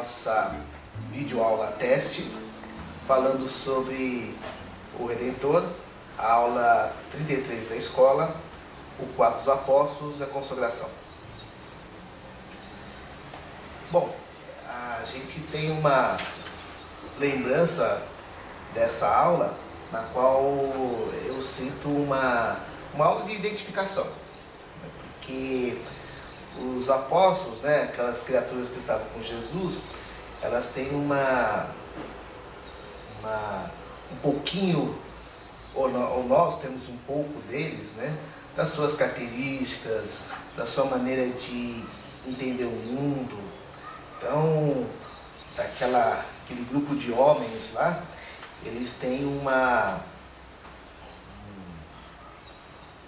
nossa videoaula teste, falando sobre o Redentor, a aula 33 da escola, o quadro dos apóstolos e a consagração. Bom, a gente tem uma lembrança dessa aula, na qual eu sinto uma aula de identificação, né? Porque os apóstolos, né, aquelas criaturas que estavam com Jesus, elas têm um pouquinho, ou nós temos um pouco deles, né, das suas características, da sua maneira de entender o mundo. Então, aquele grupo de homens lá, eles têm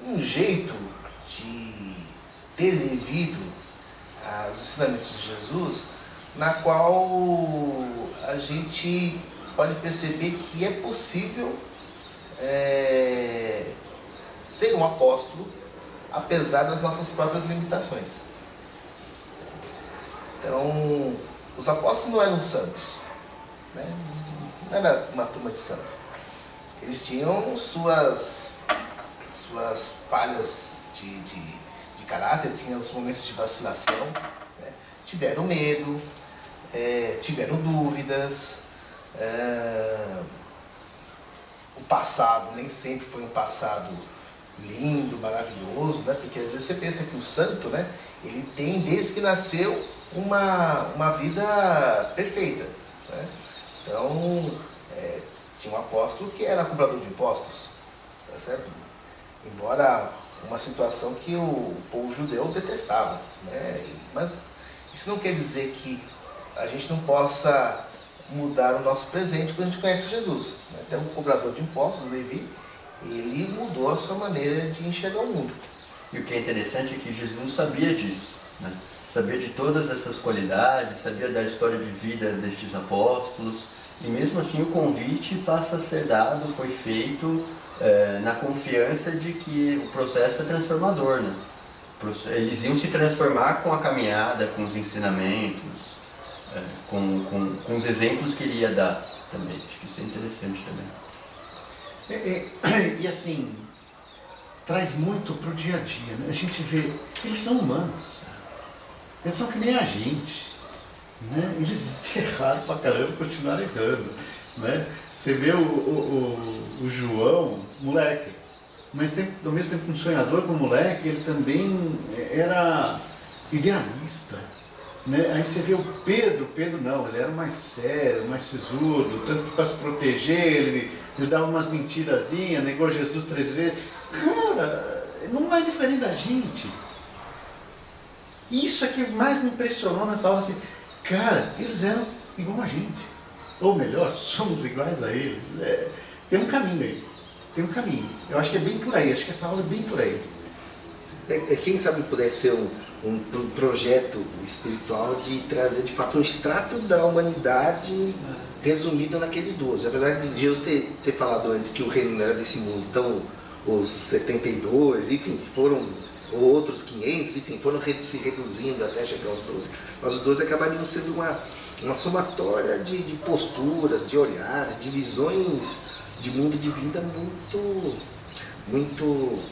um jeito de ter vivido os ensinamentos de Jesus, na qual a gente pode perceber que é possível ser um apóstolo, apesar das nossas próprias limitações. Então, os apóstolos não eram santos, né? Não era uma turma de santos. Eles tinham suas falhas de caráter, tinham os momentos de vacilação, né? Tiveram medo, tiveram dúvidas, o passado nem sempre foi um passado lindo, maravilhoso, né? Porque às vezes você pensa que o santo, né, ele tem desde que nasceu uma vida perfeita, né? Então, tinha um apóstolo que era cobrador de impostos, tá certo? Embora uma situação que o povo judeu detestava, né? Mas isso não quer dizer que a gente não possa mudar o nosso presente quando a gente conhece Jesus, né? Até um cobrador de impostos, o Levi, ele mudou a sua maneira de enxergar o mundo. E o que é interessante é que Jesus sabia disso, né? Sabia de todas essas qualidades, sabia da história de vida destes apóstolos, e mesmo assim o convite passa a ser dado, foi feito na confiança de que o processo é transformador, né? Eles iam se transformar com a caminhada, com os ensinamentos, com os exemplos que ele ia dar também. Acho que isso é interessante também. E assim, traz muito para o dia a dia, né? A gente vê, eles são humanos, eles são que nem a gente, né? Eles erraram pra caramba e continuaram errando, né? Você vê o João, moleque, mas ao mesmo tempo um sonhador como moleque, ele também era idealista, né? Aí você vê o Pedro não, ele era mais sério, mais sisudo, tanto que para se proteger ele dava umas mentirazinhas, negou Jesus 3 vezes. Cara, não é diferente da gente. Isso é que mais me impressionou nessa aula, assim, cara, eles eram igual a gente. Ou melhor, somos iguais a eles. Tem um caminho aí, tem um caminho. Eu acho que é bem por aí, acho que essa aula é bem por aí. Quem sabe pudesse ser um projeto espiritual de trazer de fato um extrato da humanidade resumido naqueles 12. Apesar de Jesus ter falado antes que o reino não era desse mundo, então os 72, enfim, foram outros 500, enfim, foram se reduzindo até chegar aos 12. Mas os 12 acabariam sendo uma somatória de posturas, de olhares, de visões de mundo de vida muito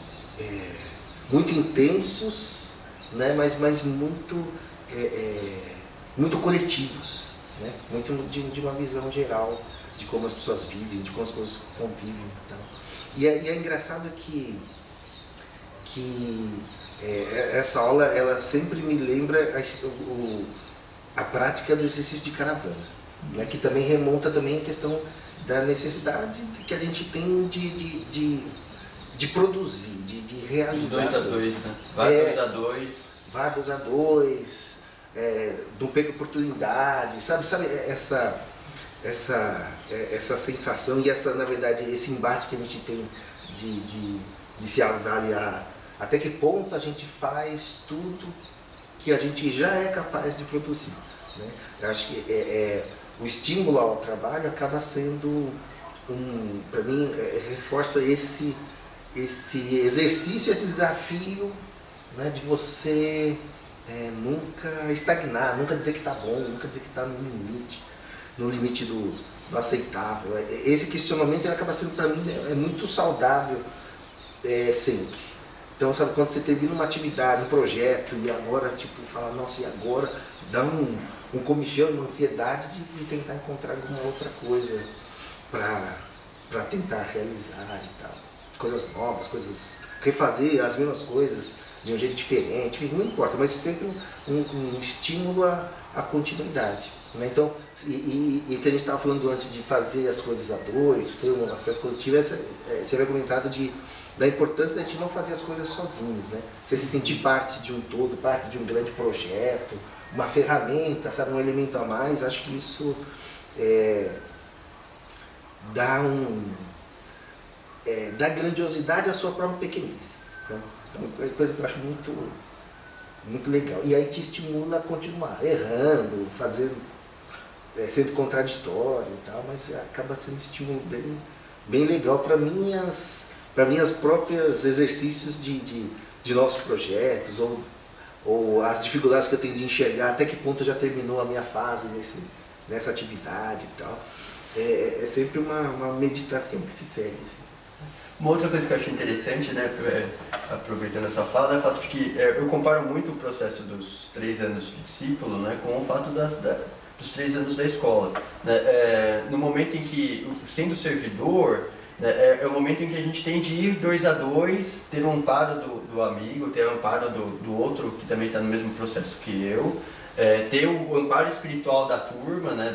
intensos, né? mas muito coletivos, né? Muito de uma visão geral de como as pessoas vivem, de como as coisas convivem. Então. E é engraçado que essa aula ela sempre me lembra a prática do exercício de caravana, né? Que também remonta também a questão da necessidade que a gente tem de produzir, de realizar. De 2 a 2, né? Vá 2 a 2. Vá 2 a 2, não perca oportunidade, sabe essa sensação e na verdade, esse embate que a gente tem de se avaliar até que ponto a gente faz tudo que a gente já é capaz de produzir, né? Eu acho que o estímulo ao trabalho acaba sendo para mim, reforça esse exercício, esse desafio, né, de você nunca estagnar, nunca dizer que está bom, nunca dizer que está no limite do aceitável. Esse questionamento ele acaba sendo, para mim, muito saudável sempre. Então, sabe, quando você termina uma atividade, um projeto, e agora, tipo, fala, nossa, e agora? Dá um comichão, uma ansiedade de tentar encontrar alguma outra coisa para tentar realizar e tal. Coisas novas, refazer as mesmas coisas de um jeito diferente, enfim, não importa, mas é sempre um estímulo à continuidade. Né? Então, e que a gente estava falando antes de fazer as coisas a dois, ter um aspecto coletivo, você havia comentado da importância de a gente não fazer as coisas sozinhos, né? Você se sentir parte de um todo, parte de um grande projeto, uma ferramenta, sabe, um elemento a mais, acho que isso dá grandiosidade à sua própria pequenez. Então, é uma coisa que eu acho muito, muito legal. E aí te estimula a continuar errando, sendo contraditório e tal, mas acaba sendo um estímulo bem legal para minhas próprias exercícios de novos projetos, ou as dificuldades que eu tenho de enxergar até que ponto já terminou a minha fase nessa atividade e tal. É sempre uma meditação que se segue. Assim. Uma outra coisa que eu acho interessante, né, aproveitando essa fala, é o fato de que eu comparo muito o processo dos 3 anos de discípulo, né, com o fato dos 3 anos da escola. Né? No momento em que, sendo servidor, é o momento em que a gente tem de ir 2 a 2, ter o amparo do amigo, ter o amparo do outro que também está no mesmo processo que eu, ter o amparo espiritual da turma, né,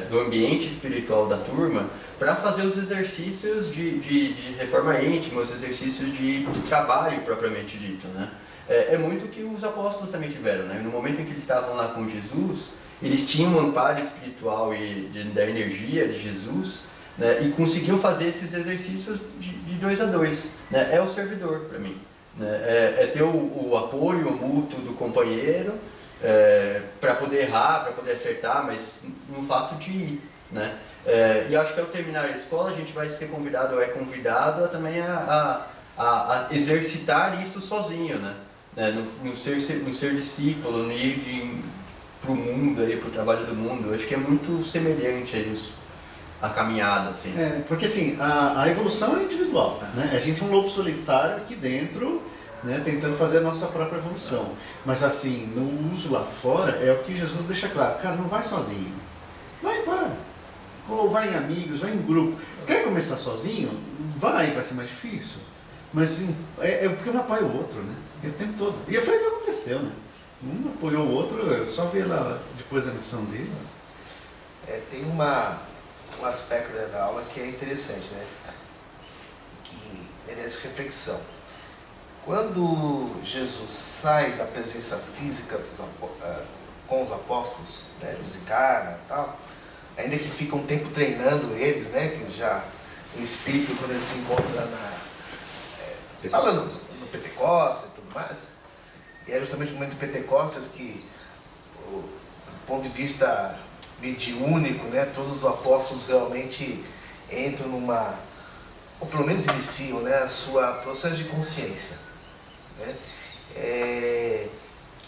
do ambiente espiritual da turma, para fazer os exercícios de reforma íntima, os exercícios de trabalho propriamente dito. Né? É muito o que os apóstolos também tiveram. Né? No momento em que eles estavam lá com Jesus, eles tinham um amparo espiritual da energia de Jesus, né? E conseguiam fazer esses exercícios de 2 a 2. Né? É o servidor para mim. Né? É ter o apoio mútuo do companheiro, para poder errar, para poder acertar, mas no fato de ir. Né? E acho que ao terminar a escola a gente vai ser convidado ou é convidado também a exercitar isso sozinho, né? No ser discípulo, no ir para o mundo, para o trabalho do mundo. Acho que é muito semelhante a caminhada. Assim. Porque assim, a evolução é individual. Né? A gente é um lobo solitário aqui dentro, né, tentando fazer a nossa própria evolução. Mas assim, no uso lá fora, é o que Jesus deixa claro. Cara, não vai sozinho. Ou vai em amigos, vai em grupo. Quer começar sozinho? Vai ser mais difícil. Mas porque um apoia o outro, né? O tempo todo. E foi o que aconteceu, né? Um apoiou o outro, eu só vi lá depois da missão deles. Tem um aspecto da aula que é interessante, né? Que merece reflexão. Quando Jesus sai da presença física com os apóstolos, né, desencarna e tal, ainda que fica um tempo treinando eles, né, que já o Espírito, quando ele se encontra falando no Pentecostes e tudo mais, e é justamente no momento do Pentecostes que, do ponto de vista mediúnico, né, todos os apóstolos realmente entram ou pelo menos iniciam, né, a sua processo de consciência. Né?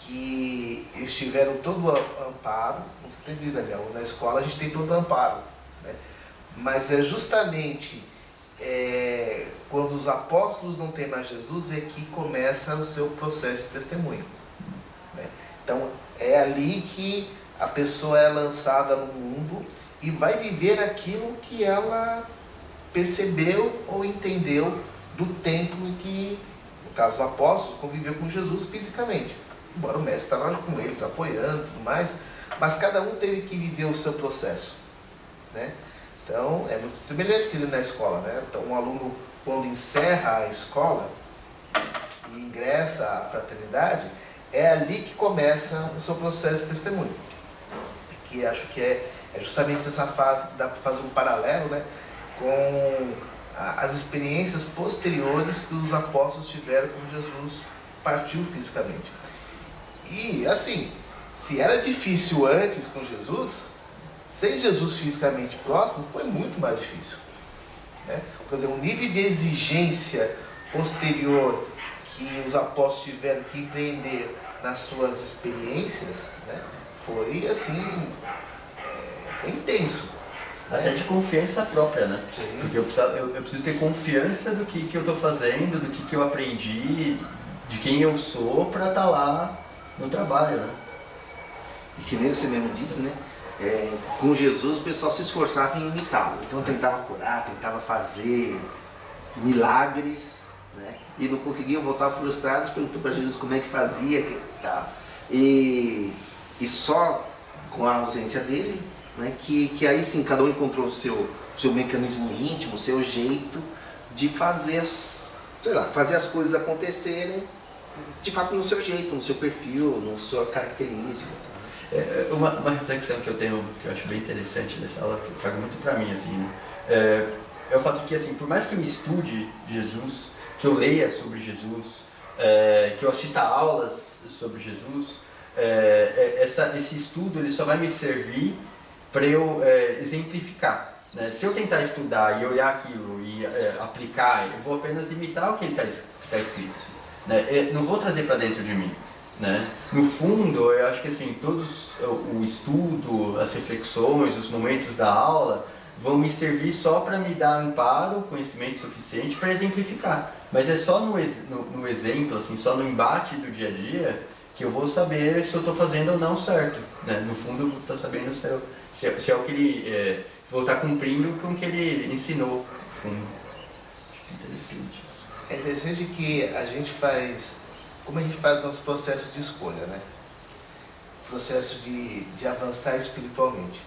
Que eles tiveram todo o amparo, você tem diz, Daniel, na escola a gente tem todo o amparo, né? Mas é justamente quando os apóstolos não têm mais Jesus é que começa o seu processo de testemunho. Né? Então é ali que a pessoa é lançada no mundo e vai viver aquilo que ela percebeu ou entendeu do tempo em que, no caso dos apóstolos, conviveu com Jesus fisicamente. Embora o mestre estava com eles, apoiando e tudo mais, mas cada um teve que viver o seu processo. Né? Então, é muito semelhante que ele na escola. Né? Então, um aluno, quando encerra a escola e ingressa à fraternidade, é ali que começa o seu processo de testemunho. Que acho que é justamente essa fase que dá para fazer um paralelo, né, com as experiências posteriores que os apóstolos tiveram quando Jesus partiu fisicamente. E assim, se era difícil antes com Jesus, sem Jesus fisicamente próximo, foi muito mais difícil. Né? Quer dizer, um nível de exigência posterior que os apóstolos tiveram que empreender nas suas experiências, né, foi assim, foi intenso. Até de confiança própria, né? Sim. Porque eu preciso ter confiança do que eu estou fazendo, do que eu aprendi, de quem eu sou para estar lá no trabalho, né? E que nem você mesmo disse, né? Com Jesus o pessoal se esforçava em imitá-lo. Então tentava curar, tentava fazer milagres, né? E não conseguiam, voltar frustrados, perguntou para Jesus como é que fazia tal. E só com a ausência dele, né, que aí sim cada um encontrou o seu mecanismo íntimo, o seu jeito de fazer fazer as coisas acontecerem de fato no seu jeito, no seu perfil, na sua característica. Uma reflexão que eu tenho, que eu acho bem interessante nessa aula, que eu trago muito para mim, assim, né? É o fato de que, assim, por mais que eu estude Jesus, que eu leia sobre Jesus, que eu assista aulas sobre Jesus, esse estudo ele só vai me servir para eu exemplificar, né? Se eu tentar estudar e olhar aquilo e aplicar, eu vou apenas imitar o que está escrito, assim, né? Não vou trazer para dentro de mim, né? No fundo, eu acho que assim, todos o estudo, as reflexões, os momentos da aula vão me servir só para me dar amparo, conhecimento suficiente para exemplificar. Mas é só no exemplo, assim, só no embate do dia a dia que eu vou saber se eu estou fazendo ou não certo, né? No fundo, eu vou estar sabendo se é o que ele... vou estar cumprindo com o que ele ensinou, no fundo. Interessante isso. É interessante que a gente faz, como a gente faz nosso processo de escolha, né? Processo de avançar espiritualmente.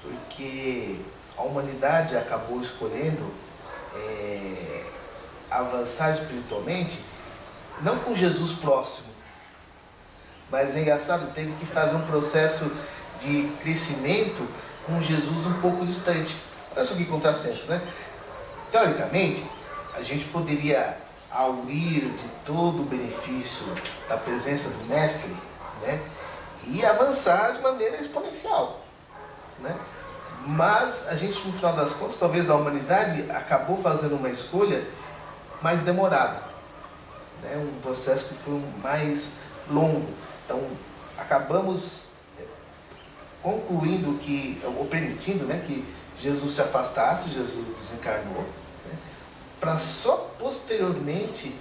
Porque a humanidade acabou escolhendo avançar espiritualmente, não com Jesus próximo, mas é engraçado, teve que fazer um processo de crescimento com Jesus um pouco distante. Olha só que contrassenso, né? Teoricamente, a gente poderia aurir de todo o benefício da presença do Mestre, né, e avançar de maneira exponencial, né? Mas a gente, no final das contas, talvez a humanidade acabou fazendo uma escolha mais demorada, né? Um processo que foi mais longo. Então, acabamos concluindo ou permitindo, né, que Jesus se afastasse, Jesus desencarnou, né, para só posteriormente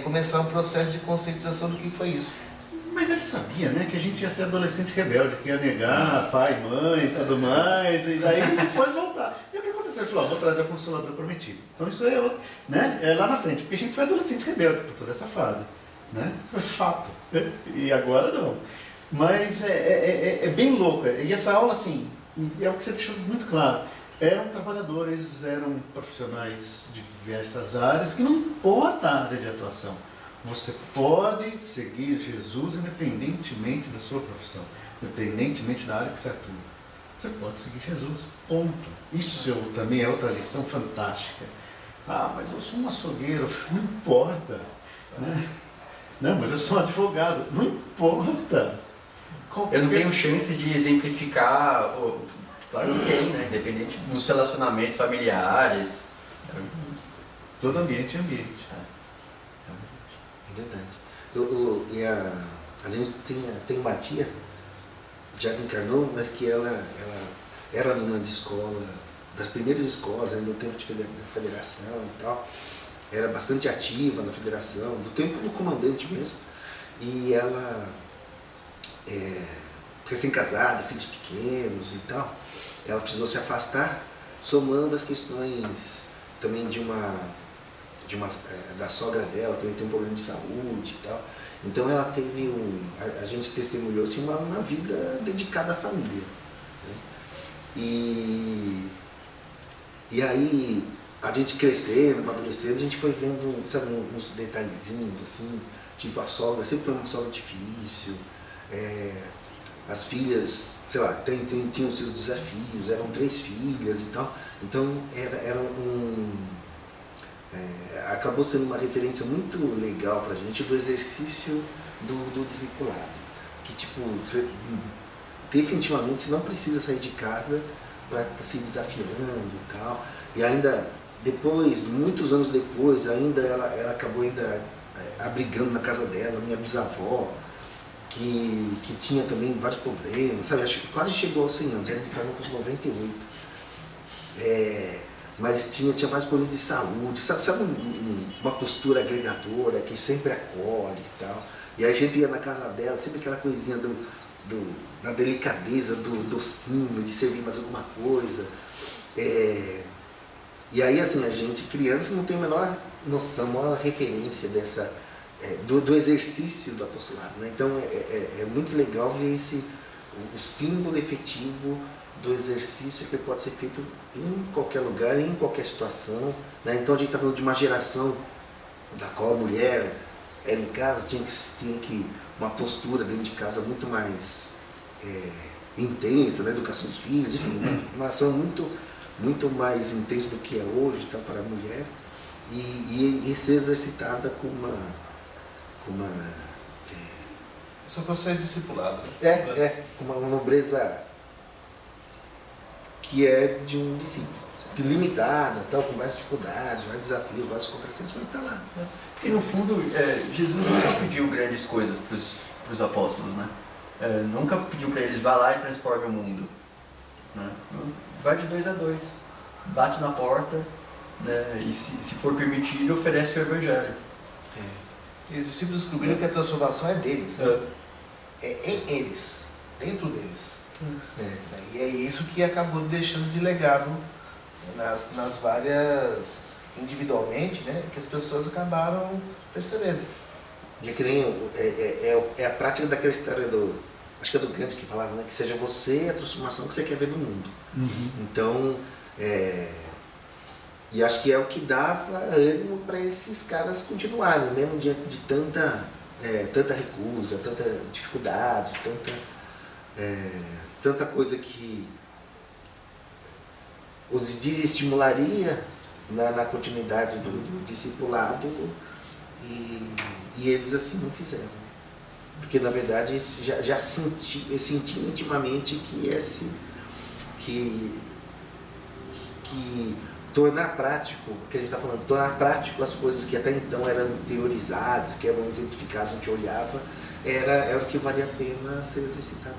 começar um processo de conscientização do que foi isso. Mas ele sabia, né, que a gente ia ser adolescente rebelde, que ia negar pai, mãe e tudo mais, e daí depois voltar. E o que aconteceu? Ele falou, vou trazer o Consolador Prometido. Então isso é lá na frente, porque a gente foi adolescente rebelde por toda essa fase, né? Foi fato. E agora não. Mas é bem louco. E essa aula, assim, é o que você deixou muito claro. Eram trabalhadores, eram profissionais de diversas áreas, que não importa a área de atuação. Você pode seguir Jesus independentemente da sua profissão, independentemente da área que você atua. Você pode seguir Jesus, ponto. Isso também é outra lição fantástica. Ah, mas eu sou um açougueiro, não importa, né? Não, mas eu sou um advogado, não importa. Eu não tenho chance de exemplificar, claro que tem, né? Independente dos relacionamentos familiares. Todo ambiente é ambiente. É verdade. A gente tem uma tia, já encarnou, mas que ela era aluna de escola, das primeiras escolas, ainda no tempo da federação e tal. Era bastante ativa na federação, do tempo do comandante mesmo. E ela, recém-casada, filhos pequenos e tal, ela precisou se afastar, somando as questões também da sogra dela, também tem um problema de saúde e tal. Então ela teve a gente testemunhou assim, uma vida dedicada à família, né? E aí a gente crescendo, amadurecendo, a gente foi vendo, sabe, uns detalhezinhos assim, tipo a sogra sempre foi uma sogra difícil, as filhas, sei lá, tinham seus desafios, eram 3 filhas e tal, então acabou sendo uma referência muito legal pra gente do exercício do discipulado, que tipo, definitivamente você não precisa sair de casa para estar se desafiando e tal, e ainda depois, muitos anos depois, ainda ela acabou ainda abrigando na casa dela, minha bisavó, que tinha também vários problemas, sabe? Acho que quase chegou aos 100 anos, ela desencarnou com os 98. Mas tinha vários problemas de saúde, sabe uma postura agregadora que sempre acolhe e tal. E aí a gente ia na casa dela, sempre aquela coisinha da delicadeza, do docinho, de servir mais alguma coisa. E aí, assim, a gente, criança, não tem a menor noção, a menor referência do exercício do apostolado, né? Então é muito legal ver o símbolo efetivo do exercício que pode ser feito em qualquer lugar, em qualquer situação, né? Então a gente está falando de uma geração da qual a mulher era em casa, tinha que uma postura dentro de casa muito mais intensa, na educação dos filhos, enfim, uma ação muito mais intensa do que é hoje, tá, para a mulher, e ser exercitada com uma Isso é um processo discipulado, né? uma nobreza que é de um discípulo, limitada, tal, com mais dificuldades, mais desafios, vários contrassensos, mas está lá. Porque no fundo, Jesus nunca pediu grandes coisas para os apóstolos, né? Nunca pediu para eles, vá lá e transforme o mundo. Né? Vai de 2 a 2, bate na porta, né? E se for permitido, oferece o Evangelho. E os discípulos descobriram que a transformação é deles, né? É em eles, dentro deles. E é isso que acabou deixando de legado nas várias, individualmente, né, que as pessoas acabaram percebendo. E é que nem a prática daquela história acho que é do Gandhi que falava, né, que seja você a transformação que você quer ver no mundo. Então, e acho que é o que dava ânimo para esses caras continuarem, mesmo diante de tanta recusa, tanta dificuldade, tanta coisa que os desestimularia na continuidade do discipulado, e eles assim não fizeram. Porque na verdade já sentiam intimamente que tornar prático, que a gente está falando, tornar prático as coisas que até então eram teorizadas, que eram exemplificadas, a gente olhava, era o que valia a pena ser exercitado.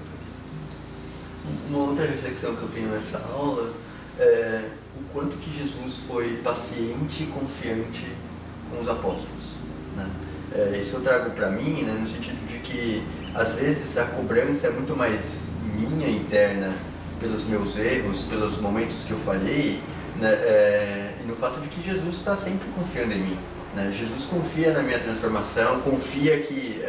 Uma outra reflexão que eu tenho nessa aula é o quanto que Jesus foi paciente e confiante com os apóstolos, né? Isso eu trago para mim, né, no sentido de que às vezes a cobrança é muito mais minha interna pelos meus erros, pelos momentos que eu falhei, né, e no fato de que Jesus está sempre confiando em mim, né? Jesus confia na minha transformação, confia que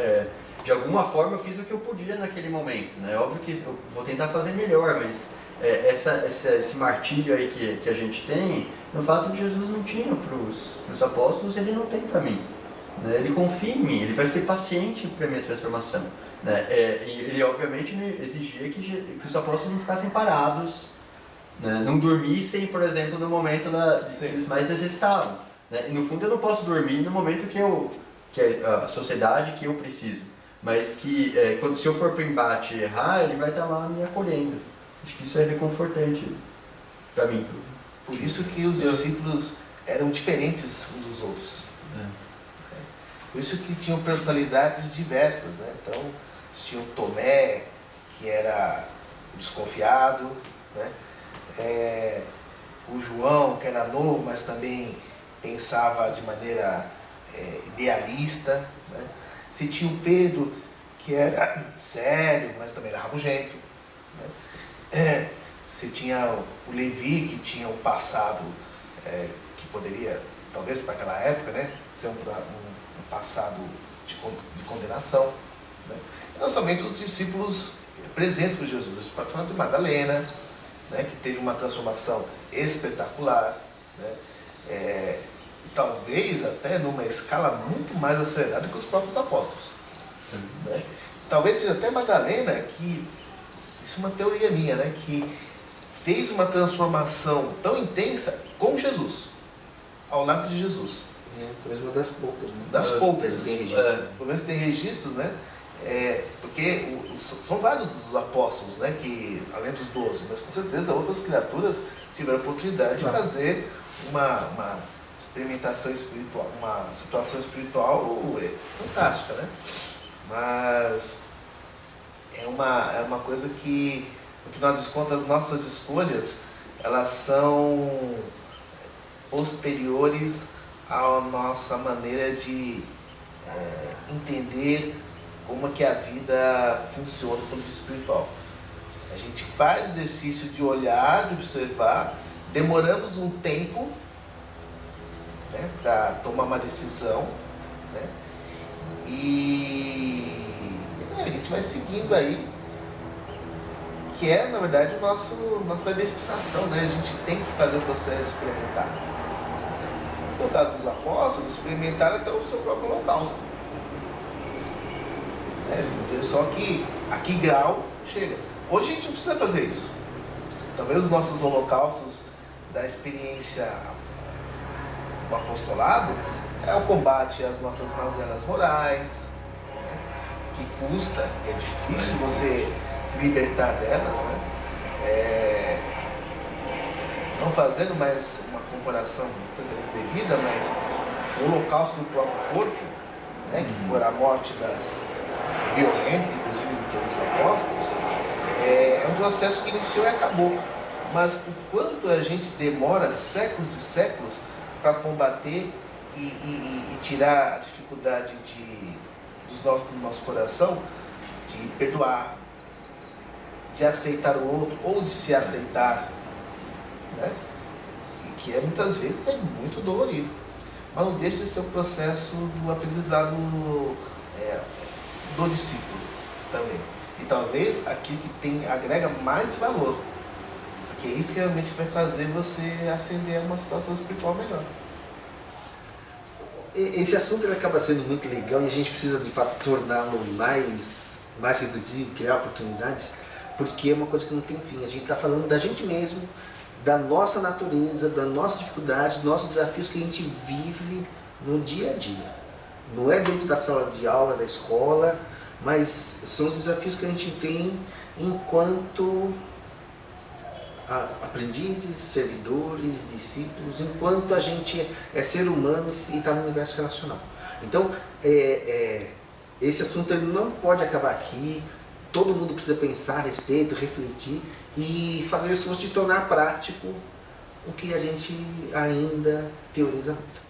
de alguma forma eu fiz o que eu podia naquele momento, né? Óbvio que eu vou tentar fazer melhor, mas esse martírio aí que a gente tem, no fato de Jesus não tinha para os apóstolos, ele não tem para mim, né? Ele confia em mim, ele vai ser paciente para a minha transformação, né? E ele obviamente exigia que os apóstolos não ficassem parados, né? Não dormissem, por exemplo, no momento que eles mais necessitavam, né? E no fundo eu não posso dormir no momento que a sociedade que eu preciso, mas que se eu for para o embate e errar, ele vai estar lá me acolhendo. Acho que isso é reconfortante para mim. Por isso que os discípulos eram diferentes uns dos outros. Por isso que tinham personalidades diversas, né? Então, tinha o Tomé, que era o desconfiado, né? O João, que era novo, mas também pensava de maneira idealista, né? Se tinha o Pedro, que era sério, mas também era rabugento, né? Se tinha o Levi, que tinha um passado que poderia, talvez naquela época, né, ser um passado de condenação, né? E não somente os discípulos presentes com Jesus, a gente pode falar de Madalena, né, que teve uma transformação espetacular, né? E talvez até numa escala muito mais acelerada que os próprios apóstolos, né? Talvez seja até Madalena que, isso é uma teoria minha, né, que fez uma transformação tão intensa com Jesus, ao lado de Jesus. Talvez uma das poucas, né? Das poucas. Pelo menos tem registros, né? Porque são vários os apóstolos, né, que, além dos 12, mas com certeza outras criaturas tiveram a oportunidade de fazer uma experimentação espiritual, uma situação espiritual fantástica, né? Mas é uma coisa que, no final das contas, nossas escolhas, elas são posteriores à nossa maneira de entender como é que a vida funciona do ponto de vista espiritual. A gente faz exercício de olhar, de observar, demoramos um tempo, né, para tomar uma decisão, né, e a gente vai seguindo aí, que é, na verdade, nossa destinação, né? A gente tem que fazer o processo de experimentar. No caso dos apóstolos, experimentaram até o seu próprio holocausto. Né? Só que a que grau chega. Hoje a gente não precisa fazer isso. Talvez os nossos holocaustos da experiência do apostolado é o combate às nossas mazelas morais, né? Que custa, é difícil você se libertar delas, né? Não fazendo mais uma comparação, não sei se é devida, mas o holocausto do próprio corpo, né? Que foi a morte das violentas, inclusive de todos os apóstolos, é um processo que iniciou e acabou. Mas o quanto a gente demora séculos e séculos para combater e tirar a dificuldade do nosso coração de perdoar, de aceitar o outro ou de se aceitar, né? E que muitas vezes é muito dolorido, mas não deixa de ser o processo do aprendizado do discípulo também. E talvez aquilo que agrega mais valor, porque é isso que realmente vai fazer você ascender a uma situação espiritual melhor. Esse assunto ele acaba sendo muito legal e a gente precisa de fato torná-lo mais redutivo, criar oportunidades, porque é uma coisa que não tem fim. A gente está falando da gente mesmo, da nossa natureza, da nossa dificuldade, dos nossos desafios que a gente vive no dia a dia. Não é dentro da sala de aula, da escola, mas são os desafios que a gente tem enquanto aprendizes, servidores, discípulos, enquanto a gente é ser humano e está no universo relacional. Então, esse assunto ele não pode acabar aqui. Todo mundo precisa pensar a respeito, refletir e fazer o esforço de tornar prático o que a gente ainda teoriza muito.